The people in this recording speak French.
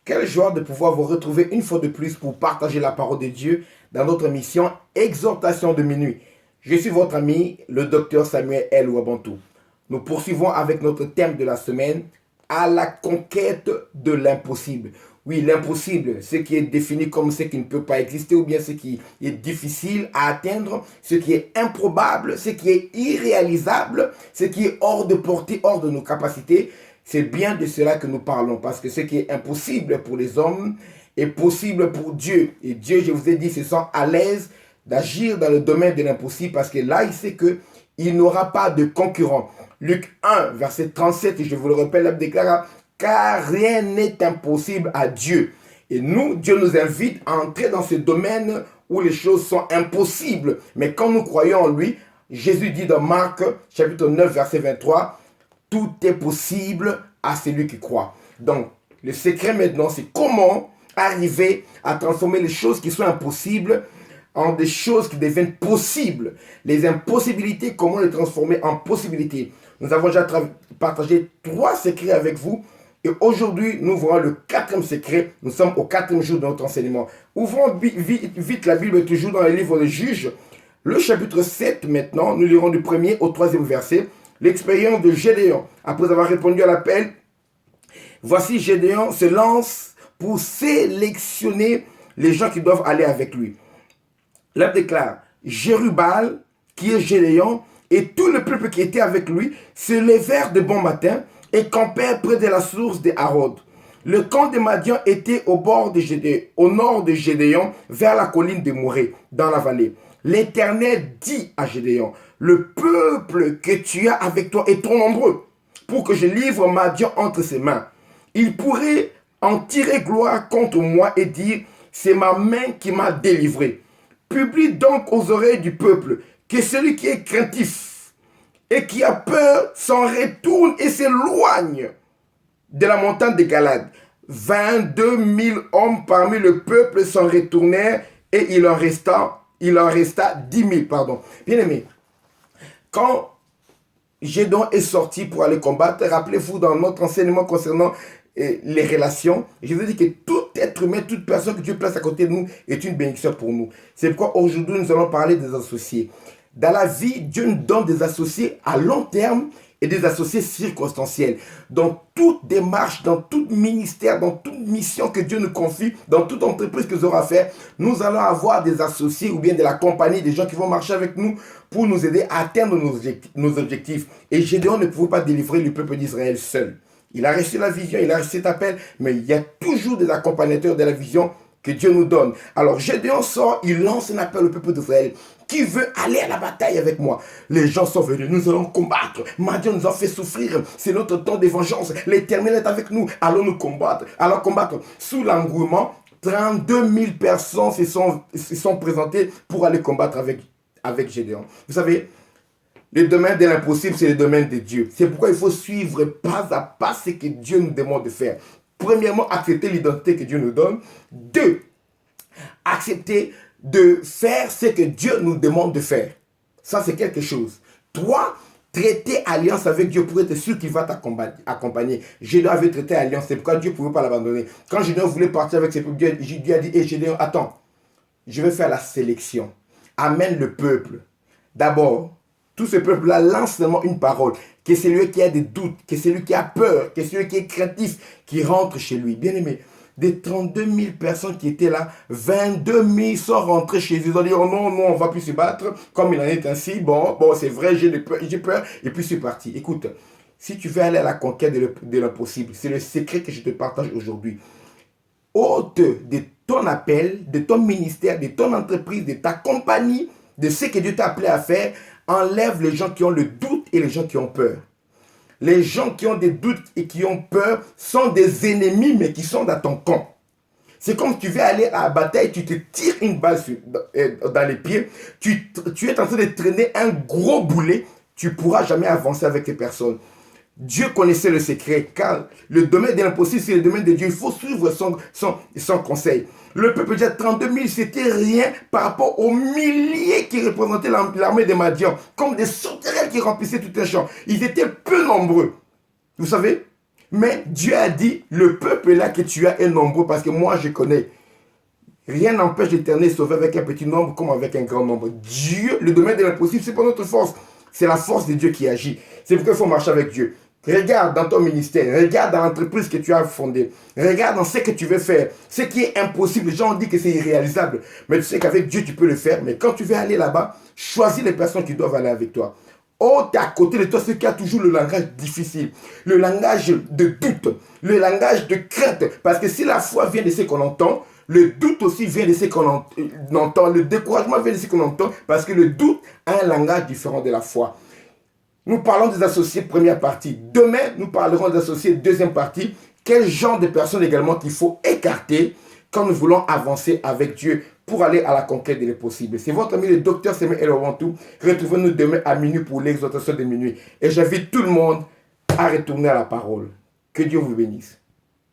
Quelle joie de pouvoir vous retrouver une fois de plus pour partager la parole de Dieu dans notre mission Exhortation de minuit. Je suis votre ami, le docteur Samuel L. Wabantou. Nous poursuivons avec notre thème de la semaine, à la conquête de l'impossible. Oui, l'impossible, ce qui est défini comme ce qui ne peut pas exister ou bien ce qui est difficile à atteindre, ce qui est improbable, ce qui est irréalisable, ce qui est hors de portée, hors de nos capacités. C'est bien de cela que nous parlons, parce que ce qui est impossible pour les hommes est possible pour Dieu. Et Dieu, je vous ai dit, se sent à l'aise d'agir dans le domaine de l'impossible, parce que là, il sait qu'il n'aura pas de concurrent. Luc 1, verset 37, et je vous le rappelle, il déclare, car rien n'est impossible à Dieu. Et nous, Dieu nous invite à entrer dans ce domaine où les choses sont impossibles. Mais quand nous croyons en lui, Jésus dit dans Marc, chapitre 9, verset 23, tout est possible à celui qui croit. Donc, le secret maintenant, c'est comment arriver à transformer les choses qui sont impossibles en des choses qui deviennent possibles. Les impossibilités, comment les transformer en possibilités. Nous avons déjà partagé 3 secrets avec vous. Et aujourd'hui, nous voyons le 4e secret. Nous sommes au 4e jour de notre enseignement. Ouvrons vite la Bible, toujours dans le livre de Juges. Le chapitre 7 maintenant, nous lirons du 1er au 3e verset. L'expérience de Gédéon. Après avoir répondu à l'appel, voici Gédéon se lance pour sélectionner les gens qui doivent aller avec lui. Là déclare, Jérubal, qui est Gédéon, et tout le peuple qui était avec lui se levèrent de bon matin et campèrent près de la source de Harod. Le camp de Madian était au bord de Gédéon, au nord de Gédéon, vers la colline de Morée, dans la vallée. L'Éternel dit à Gédéon, le peuple que tu as avec toi est trop nombreux pour que je livre Madian entre ses mains. Il pourrait en tirer gloire contre moi et dire, c'est ma main qui m'a délivré. Publie donc aux oreilles du peuple que celui qui est craintif et qui a peur s'en retourne et s'éloigne de la montagne de Galade. 22 000 hommes parmi le peuple s'en retournèrent et il en resta 10 000. Bien aimé, quand Gédéon est sorti pour aller combattre, rappelez-vous dans notre enseignement concernant les relations, je vous ai dit que tout être humain, toute personne que Dieu place à côté de nous est une bénédiction pour nous. C'est pourquoi aujourd'hui nous allons parler des associés. Dans la vie, Dieu nous donne des associés à long terme et des associés circonstanciels. Dans toute démarche, dans tout ministère, dans toute mission que Dieu nous confie, dans toute entreprise que nous aurons à faire, nous allons avoir des associés ou bien de la compagnie, des gens qui vont marcher avec nous pour nous aider à atteindre nos objectifs. Et Gédéon ne pouvait pas délivrer le peuple d'Israël seul. Il a reçu la vision, il a reçu cet appel, mais il y a toujours des accompagnateurs de la vision que Dieu nous donne. Alors Gédéon sort, il lance un appel au peuple d'Israël. Qui veut aller à la bataille avec moi? Les gens sont venus, nous allons combattre. Madian nous a fait souffrir, c'est notre temps de vengeance. L'Éternel est avec nous, allons nous combattre. Alors combattre. Sous l'engouement, 32 000 personnes se sont présentées pour aller combattre avec Gédéon. Vous savez, le domaine de l'impossible, c'est le domaine de Dieu. C'est pourquoi il faut suivre pas à pas ce que Dieu nous demande de faire. Premièrement, accepter l'identité que Dieu nous donne. 2, accepter de faire ce que Dieu nous demande de faire. Ça, c'est quelque chose. 3, traiter alliance avec Dieu pour être sûr qu'il va t'accompagner. Gédéon avait traité alliance, c'est pourquoi Dieu ne pouvait pas l'abandonner. Quand Gédéon voulait partir avec ses peuples, Dieu a dit, hey, Gédéon, attends, je vais faire la sélection. Amène le peuple. D'abord, tout ce peuple-là lance seulement une parole, que c'est celui qui a des doutes, que c'est celui qui a peur, que c'est celui qui est craintif, qui rentre chez lui. Bien aimé, des 32 000 personnes qui étaient là, 22 000 sont rentrés chez eux. Ils ont dit, oh non, on ne va plus se battre, comme il en est ainsi, bon c'est vrai, j'ai peur, et puis c'est parti. Écoute, si tu veux aller à la conquête de l'impossible, c'est le secret que je te partage aujourd'hui. Ôte de ton appel, de ton ministère, de ton entreprise, de ta compagnie, de ce que Dieu t'a appelé à faire, enlève les gens qui ont le doute et les gens qui ont peur. Les gens qui ont des doutes et qui ont peur sont des ennemis, mais qui sont dans ton camp. C'est comme si tu veux aller à la bataille, tu te tires une balle dans les pieds, tu es en train de traîner un gros boulet, tu ne pourras jamais avancer avec ces personnes. Dieu connaissait le secret, car le domaine de l'impossible, c'est le domaine de Dieu. Il faut suivre son conseil. Le peuple de 32 000, c'était rien par rapport aux milliers qui représentaient l'armée de Madian, comme des sauterelles qui remplissaient tout un champ. Ils étaient peu nombreux. Vous savez, Mais Dieu a dit, le peuple là que tu as est nombreux parce que moi je connais. Rien n'empêche l'Éternel de sauver avec un petit nombre comme avec un grand nombre. Dieu, le domaine de l'impossible, c'est pas notre force. C'est la force de Dieu qui agit. C'est pourquoi il faut marcher avec Dieu. Regarde dans ton ministère, regarde dans l'entreprise que tu as fondée, regarde dans ce que tu veux faire. Ce qui est impossible, les gens ont dit que c'est irréalisable. Mais tu sais qu'avec Dieu, tu peux le faire. Mais quand tu veux aller là-bas, choisis les personnes qui doivent aller avec toi. Oh, t'es à côté de toi, ceux qui a toujours le langage difficile, le langage de doute, le langage de crainte. Parce que si la foi vient de ce qu'on entend, le doute aussi vient de ce qu'on entend, le découragement vient de ce qu'on entend, parce que le doute a un langage différent de la foi. Nous parlons des associés, première partie. Demain, nous parlerons des associés, deuxième partie. Quel genre de personnes également qu'il faut écarter quand nous voulons avancer avec Dieu pour aller à la conquête de l'impossible. C'est votre ami le docteur Samuel El Ouabantou. Retrouvez-nous demain à minuit pour l'exhortation de minuit. Et j'invite tout le monde à retourner à la parole. Que Dieu vous bénisse.